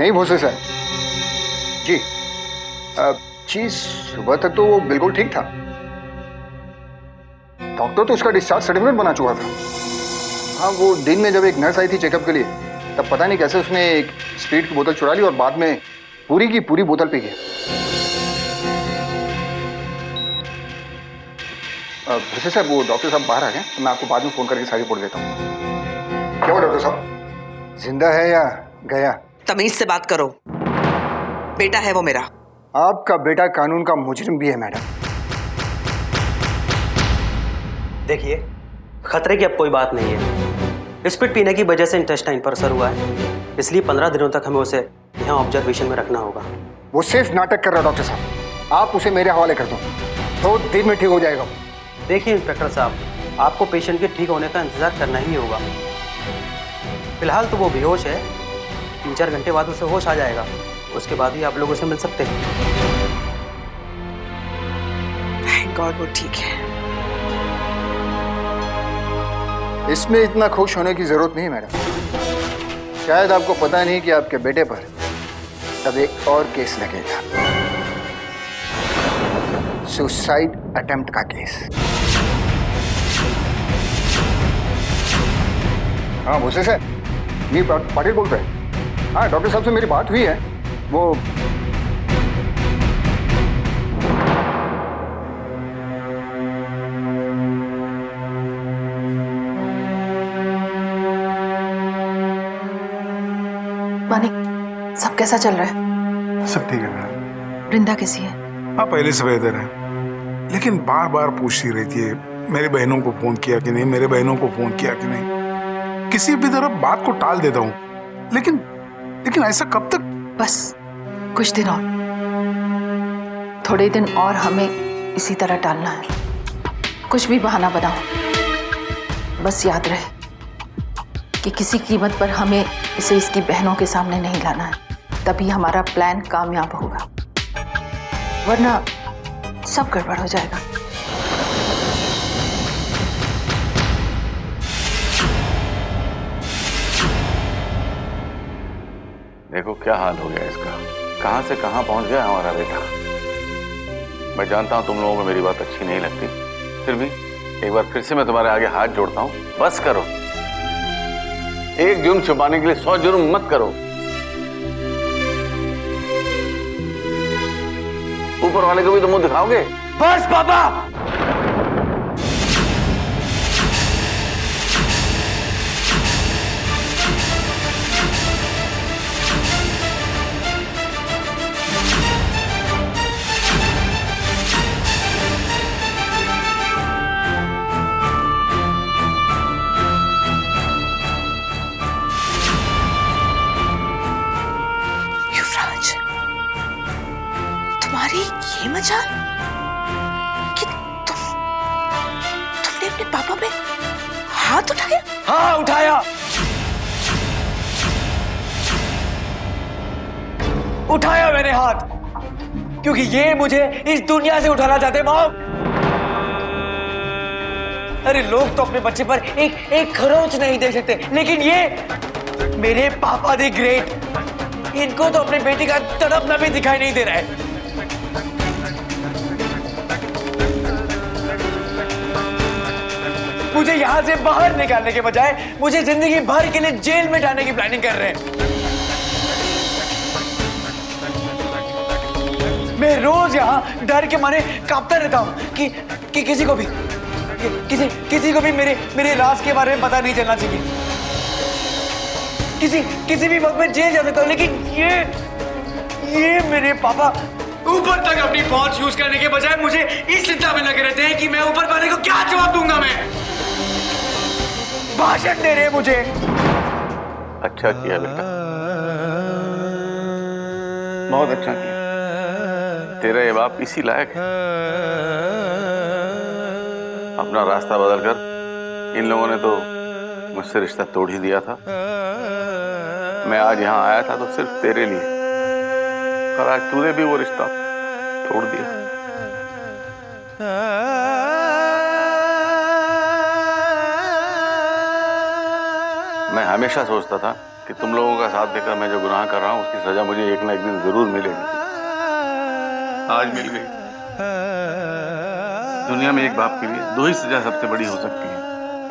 नहीं भोसे सर जी। जी सुबह तक तो वो बिल्कुल ठीक था। डॉक्टर तो उसका डिस्चार्ज सर्टिफिकेट बना चुका था। हाँ वो दिन में जब एक नर्स आई थी चेकअप के लिए, तब पता नहीं कैसे उसने एक स्प्रिट की बोतल चुरा ली और बाद में पूरी की पूरी बोतल पी गया। भोसे साहब वो डॉक्टर साहब बाहर आ गए, तो मैं आपको बाद में फोन करके सारी रिपोर्ट देता हूँ। क्या हुआ डॉक्टर साहब, जिंदा है या गया? तमीज से बात करो, बेटा है वो मेरा। आपका बेटा कानून का मुजरिम भी है मैडम। देखिए, खतरे की अब कोई बात नहीं है। स्प्रिट पीने की वजह से इंटेस्टाइन पर असर हुआ है, इसलिए 15 दिनों तक हमें उसे यहाँ ऑब्जर्वेशन में रखना होगा। वो सिर्फ नाटक कर रहा है डॉक्टर साहब, आप उसे मेरे हवाले कर दो, 2 दिन में ठीक हो जाएगा। देखिए इंस्पेक्टर साहब, आपको पेशेंट के ठीक होने का इंतजार करना ही होगा। फिलहाल तो वो बेहोश है, 3-4 घंटे बाद उसे होश आ जाएगा, उसके बाद ही आप लोग उसे मिल सकते हैं। थैंक गॉड वो ठीक है। इसमें इतना खुश होने की जरूरत नहीं मैडम। शायद आपको पता नहीं कि आपके बेटे पर अब एक और केस लगेगा, सुसाइड अटेम्प्ट का केस। हाँ भोसे सर, ये पाटिल बोल रहे हैं। हाँ डॉक्टर साहब से मेरी बात हुई है, वो मानिक, सब कैसा चल रहा है? सब ठीक है मैडम। वृंदा कैसी है? हाँ पहले से बेहतर है, लेकिन बार बार पूछती रहती है मेरे बहनों को फोन किया कि नहीं, मेरे बहनों को फोन किया कि नहीं। किसी भी तरह बात को टाल देता हूँ, लेकिन ऐसा कब तक? बस कुछ दिन और, थोड़े दिन और हमें इसी तरह टालना है। कुछ भी बहाना बनाओ, बस याद रहे कि किसी कीमत पर हमें इसे इसकी बहनों के सामने नहीं लाना है, तभी हमारा प्लान कामयाब होगा, वरना सब गड़बड़ हो जाएगा। देखो क्या हाल हो गया इसका, कहां से कहां पहुंच गया हमारा बेटा। मैं जानता हूं तुम लोगों को मेरी बात अच्छी नहीं लगती, फिर भी एक बार फिर से मैं तुम्हारे आगे हाथ जोड़ता हूं, बस करो। एक जुर्म छुपाने के लिए 100 जुर्म मत करो। ऊपर वाले को भी तो मुंह दिखाओगे। बस पापा, तुम्हारी ये मजाल कि तुमने अपने पापा पे हाथ उठाया? हाँ उठाया, उठाया मैंने हाथ, क्योंकि ये मुझे इस दुनिया से उठाना चाहते मॉम। अरे लोग तो अपने बच्चे पर एक खरोंच नहीं दे सकते, लेकिन ये मेरे पापा दी ग्रेट, इनको तो अपने बेटे का तड़पना भी दिखाई नहीं दे रहा है। मुझे यहां से बाहर निकालने के बजाय मुझे जिंदगी भर के लिए जेल में डालने की प्लानिंग कर रहे हैं। मैं रोज यहां डर के मारे कांपता रहता हूं कि किसी को भी मेरे राज के बारे में पता नहीं चलना चाहिए। किसी भी वक्त में जेल जा सकता हूं, लेकिन ये मेरे पापा ऊपर तक अपनी पहुंच यूज करने के बजाय मुझे इस चिंता में लगे रहते हैं कि मैं ऊपर वाले को क्या जवाब दूंगा। मैं भाषण दे रहे मुझे। अच्छा किया बेटा, बहुत अच्छा किया। तेरा ये बाप इसी लायक है। अपना रास्ता बदलकर इन लोगों ने तो मुझसे रिश्ता तोड़ ही दिया था। मैं आज यहाँ आया था तो सिर्फ तेरे लिए, पर आज तूने भी वो रिश्ता तोड़ दिया। मैं हमेशा सोचता था कि तुम लोगों का साथ देकर मैं जो गुनाह कर रहा हूं उसकी सजा मुझे एक ना एक दिन जरूर मिलेगी। आज मिल गई। दुनिया में एक बाप के लिए दो ही सजा सबसे बड़ी हो सकती है,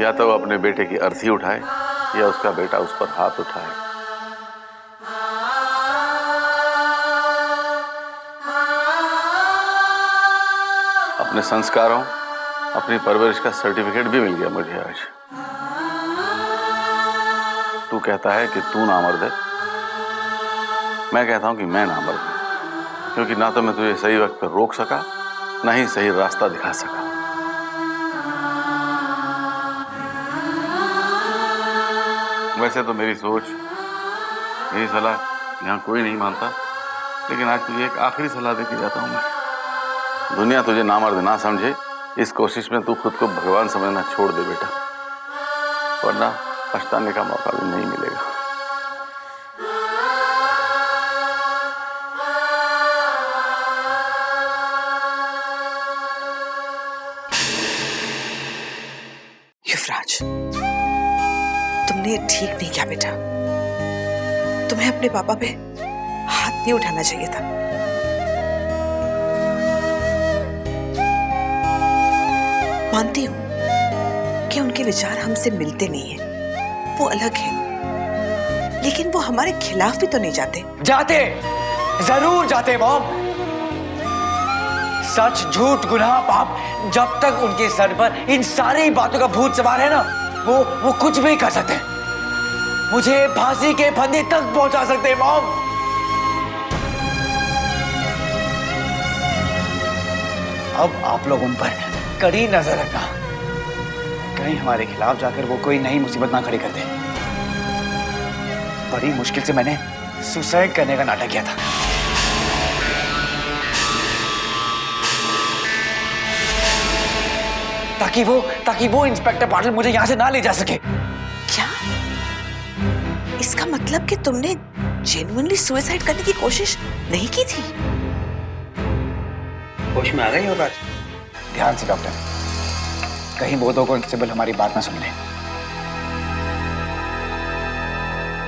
या तो वो अपने बेटे की अर्थी उठाए या उसका बेटा उस पर हाथ उठाए। अपने संस्कारों, अपनी परवरिश का सर्टिफिकेट भी मिल गया मुझे आज। तू कहता है कि तू नामर्द है, मैं कहता हूं कि मैं नामर्द हूं, क्योंकि ना तो मैं तुझे सही वक्त पर रोक सका, ना ही सही रास्ता दिखा सका। वैसे तो मेरी सोच, मेरी सलाह यहाँ कोई नहीं मानता, लेकिन आज तुझे एक आखिरी सलाह देके जाता हूं मैं। दुनिया तुझे नामर्द ना समझे, इस कोशिश में तू खुद को भगवान समझना छोड़ दे बेटा, वरना पछताने का मौका भी नहीं मिलेगा। युवराज, तुमने ठीक नहीं किया बेटा। तुम्हें अपने पापा पे हाथ नहीं उठाना चाहिए था। मानती हूं कि उनके विचार हमसे मिलते नहीं हैं, वो अलग है, लेकिन वो हमारे खिलाफ भी तो नहीं जाते। जाते, जरूर जाते मॉम। सच, झूठ, गुनाह, पाप, जब तक उनके सर पर इन सारी बातों का भूत सवार है ना, वो कुछ भी कर सकते हैं। मुझे फांसी के फंदे तक पहुंचा सकते हैं मॉम। अब आप लोग उन पर कड़ी नजर रखना, कहीं हमारे खिलाफ जाकर वो कोई नई मुसीबत ना खड़ी कर दे। बड़ी मुश्किल से मैंने सुसाइड करने का नाटक किया था। ताकि वो इंस्पेक्टर पाटिल मुझे यहां से ना ले जा सके। क्या इसका मतलब कि तुमने जेन्युइनली सुसाइड करने की कोशिश नहीं की थी? होश में आ गई होगा। ध्यान से डॉक्टर, कहीं वो दो कांस्टेबल हमारी बात ना सुन ले।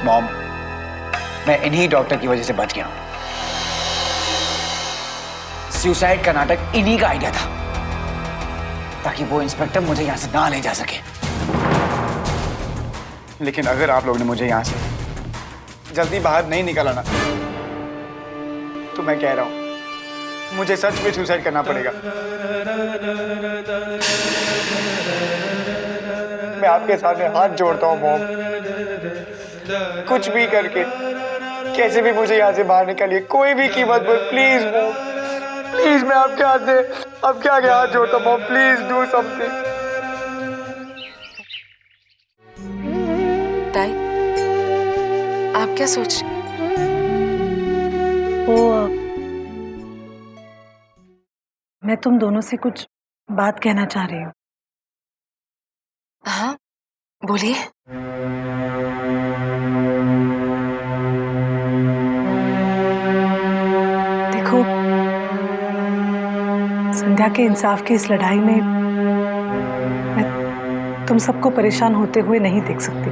मॉम, मैं इन्हीं डॉक्टर की वजह से बच गया हूं। सुसाइड का नाटक इन्हीं का आइडिया था, ताकि वो इंस्पेक्टर मुझे यहां से ना ले जा सके। लेकिन अगर आप लोग ने मुझे यहां से जल्दी बाहर नहीं निकाला ना, तो मैं कह रहा हूं मुझे सच में सुसाइड करना पड़ेगा। मैं आपके सामने हाथ जोड़ता हूं मॉम, कुछ भी करके कैसे भी मुझे यहाँ से बाहर निकालिए, कोई भी कीमत पर, प्लीज मॉम, प्लीज। मैं आपके आगे हाथ जोड़ता हूं मॉम, प्लीज डू समथिंग। ताई, आप क्या सोच रहे? मैं तुम दोनों से कुछ बात कहना चाह रही हूँ। हाँ, बोलिए। देखो, संध्या के इंसाफ की इस लड़ाई में मैं तुम सबको परेशान होते हुए नहीं देख सकती।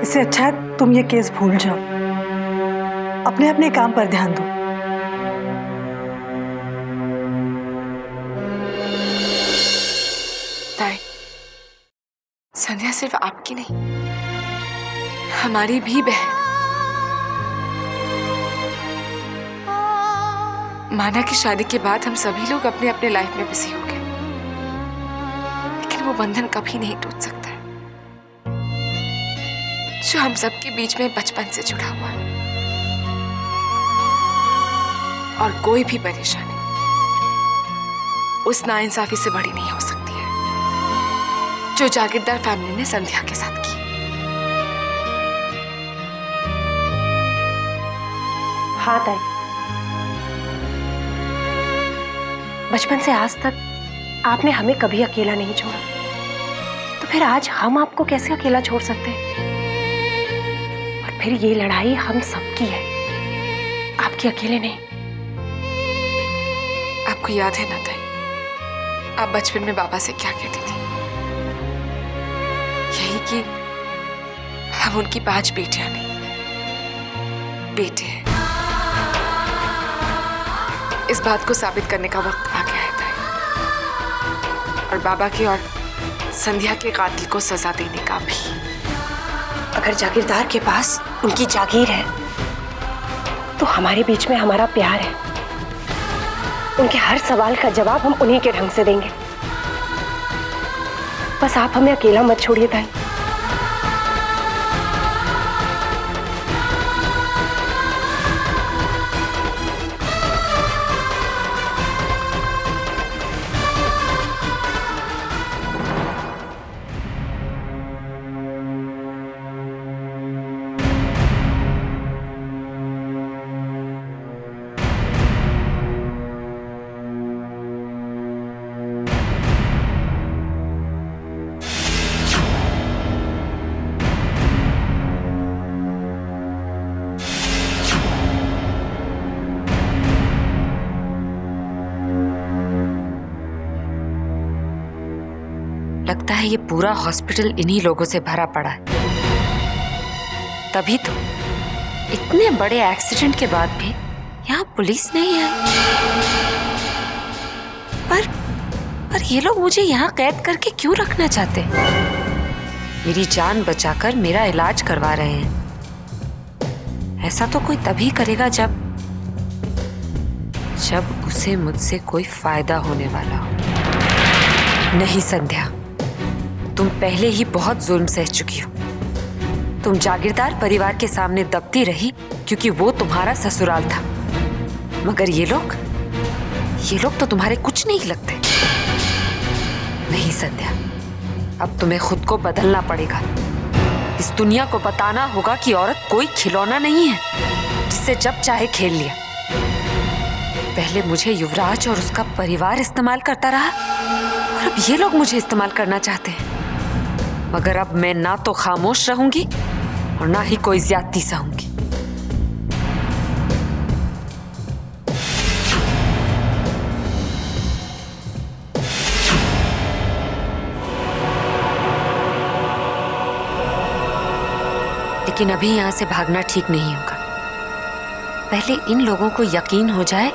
इससे अच्छा है तुम ये केस भूल जाओ, अपने अपने काम पर ध्यान दो। ताई, संध्या सिर्फ आपकी नहीं, हमारी भी बहन। माना कि शादी के बाद हम सभी लोग अपने अपने लाइफ में बिजी हो गए, लेकिन वो बंधन कभी नहीं टूट सकता है जो हम सबके बीच में बचपन से जुड़ा हुआ है। और कोई भी परेशानी उस नाइंसाफी से बड़ी नहीं हो सकती है जो जागीरदार फैमिली ने संध्या के साथ की। हाँ ताई, बचपन से आज तक आपने हमें कभी अकेला नहीं छोड़ा, तो फिर आज हम आपको कैसे अकेला छोड़ सकते हैं? और फिर ये लड़ाई हम सबकी है, आपकी अकेले नहीं। आपको याद है ना ताई, आप बचपन में बाबा से क्या कहती थी? यही कि हम उनकी 5 बेटियां नहीं, बेटे हैं। इस बात को साबित करने का वक्त आ गया है ताई। और बाबा की और संध्या के कातिल को सजा देने का भी। अगर जागीरदार के पास उनकी जागीर है तो हमारे बीच में हमारा प्यार है। उनके हर सवाल का जवाब हम उन्हीं के ढंग से देंगे। बस आप हमें अकेला मत छोड़िए ताई। लगता है ये पूरा हॉस्पिटल इन्हीं लोगों से भरा पड़ा है। तभी तो इतने बड़े एक्सीडेंट के बाद भी यहाँ पुलिस नहीं आई। पर ये लोग मुझे यहाँ कैद करके क्यों रखना चाहते हैं? मेरी जान बचाकर मेरा इलाज करवा रहे हैं। ऐसा तो कोई तभी करेगा जब उसे मुझसे कोई फायदा होने वाला हो। नहीं संध्या, तुम पहले ही बहुत जुल्म सह चुकी हो। तुम जागीरदार परिवार के सामने दबती रही क्योंकि वो तुम्हारा ससुराल था, मगर ये लोग तो तुम्हारे कुछ नहीं लगते। नहीं संध्या, अब तुम्हें खुद को बदलना पड़ेगा। इस दुनिया को बताना होगा कि औरत कोई खिलौना नहीं है जिसे जब चाहे खेल लिया। पहले मुझे युवराज और उसका परिवार इस्तेमाल करता रहा और अब ये लोग मुझे इस्तेमाल करना चाहते हैं। मगर अब मैं ना तो खामोश रहूंगी और ना ही कोई ज्यादती सहूंगी। लेकिन अभी यहां से भागना ठीक नहीं होगा। पहले इन लोगों को यकीन हो जाए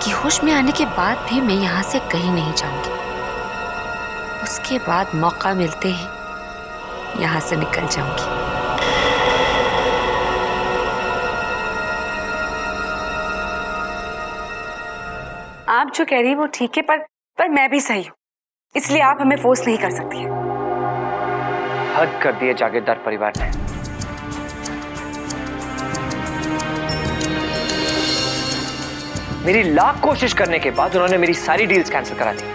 कि होश में आने के बाद भी मैं यहां से कहीं नहीं जाऊंगी। उसके बाद मौका मिलते ही यहां से निकल जाऊंगी। आप जो कह रही है वो ठीक है, पर मैं भी सही हूँ, इसलिए आप हमें फोर्स नहीं कर सकती है। हद कर दिए जागीरदार परिवार ने। मेरी लाख कोशिश करने के बाद उन्होंने मेरी सारी डील्स कैंसिल करा दी।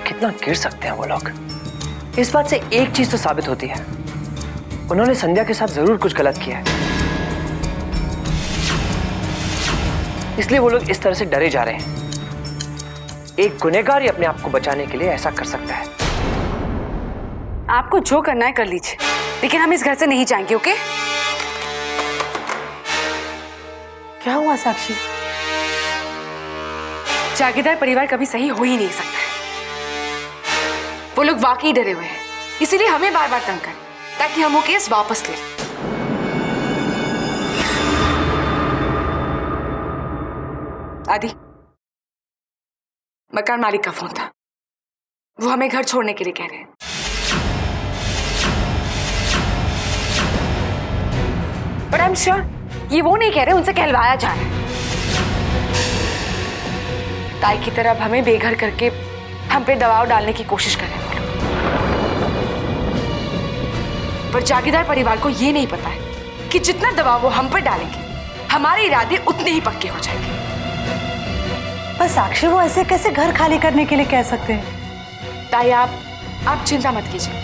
कितना गिर सकते हैं वो लोग। इस बात से एक चीज तो साबित होती है, उन्होंने संध्या के साथ जरूर कुछ गलत किया है, इसलिए वो लोग इस तरह से डरे जा रहे हैं। एक गुनहगार ही अपने आप को बचाने के लिए ऐसा कर सकता है। आपको जो करना है कर लीजिए, लेकिन हम इस घर से नहीं जाएंगे, ओके? क्या हुआ साक्षी? जागीरदार परिवार कभी सही हो ही नहीं सकता है। वो लोग वाकई डरे हुए हैं, इसीलिए हमें बार बार तंग करें ताकि हम वो केस वापस ले लें। आदि, मकान मालिक का फोन था, वो हमें घर छोड़ने के लिए कह रहे हैं। बट आई एम श्योर ये वो नहीं कह रहे, उनसे कहलवाया जा रहा है। ताई की तरह अब हमें बेघर करके हम पे दबाव डालने की कोशिश कर रहे हैं। पर जागीरदार परिवार को ये नहीं पता है कि जितना दबाव वो हम पर डालेंगे, हमारे इरादे उतने ही पक्के हो जाएंगे। पर साक्षी, वो ऐसे कैसे घर खाली करने के लिए कह सकते हैं? ताई आप चिंता मत कीजिए।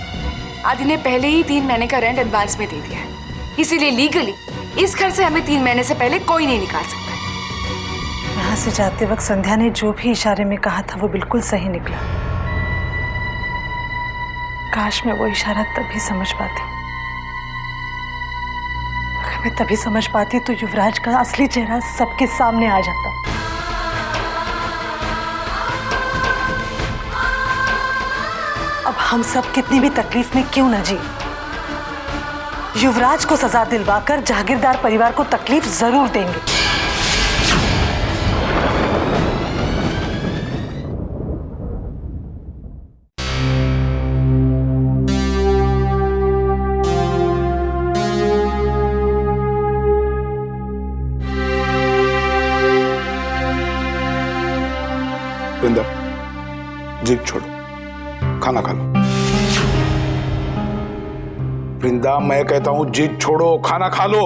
आदि ने पहले ही 3 महीने का रेंट एडवांस में दे दिया है, इसीलिए लीगली इस घर से हमें 3 महीने से पहले कोई नहीं निकाल सकता। यहाँ से जाते वक्त संध्या ने जो भी इशारे में कहा था वो बिल्कुल सही निकला। काश मैं वो इशारा तभी समझ पाती। अगर मैं तभी समझ पाती तो युवराज का असली चेहरा सबके सामने आ जाता। अब हम सब कितनी भी तकलीफ में क्यों न जी, युवराज को सजा दिलवाकर जागीरदार परिवार को तकलीफ जरूर देंगे। वृंदा, जिद छोड़ो, खाना खा लो। वृंदा, मैं कहता हूं जिद छोड़ो, खाना खा लो।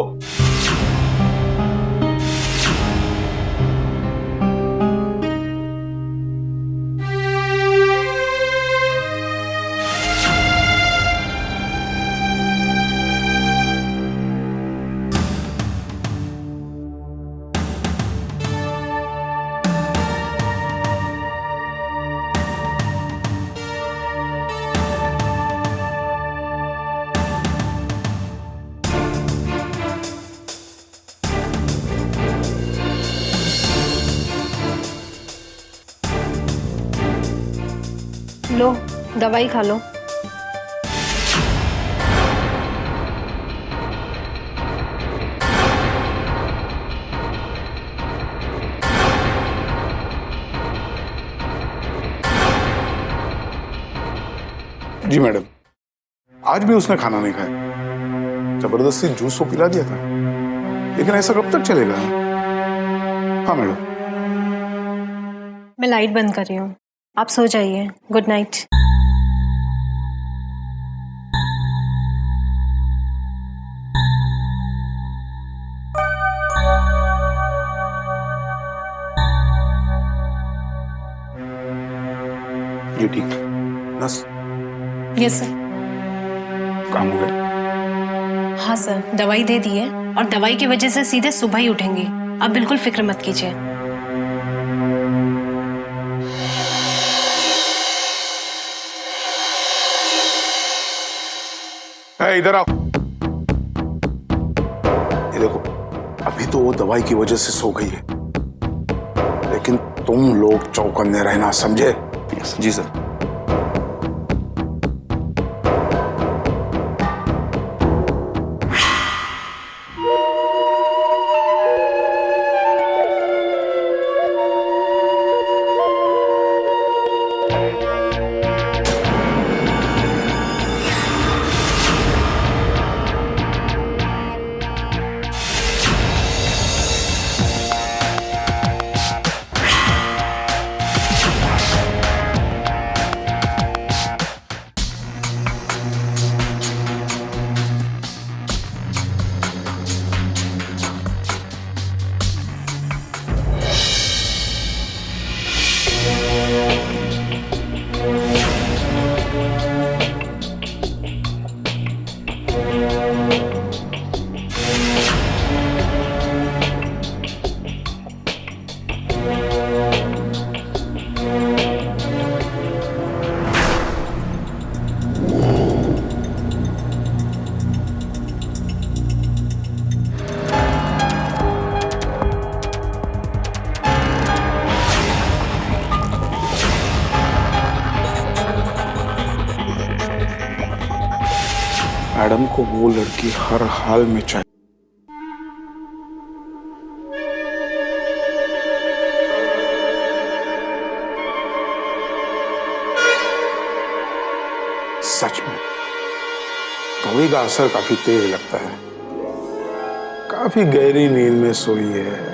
लो, दवाई खा लो। जी मैडम, आज भी उसने खाना नहीं खाया। जबरदस्ती जूस तो पिला दिया था, लेकिन ऐसा कब तक चलेगा? हाँ मैडम। मैं लाइट बंद कर रही हूँ, आप सो जाइए। Good night. ये ठीक है बस। Yes sir. काम हो गया? हाँ सर, दवाई दे दी है और दवाई की वजह से सीधे सुबह ही उठेंगी। आप बिल्कुल फिक्र मत कीजिए। इधर आओ। ये देखो, अभी तो वो दवाई की वजह से सो गई है, लेकिन तुम लोग चौकन्ने रहना, समझे? जी सर। मैडम को वो लड़की हर हाल में चाहिए। सच में दवाई का असर काफी तेज लगता है। काफी गहरी नींद में सोई है।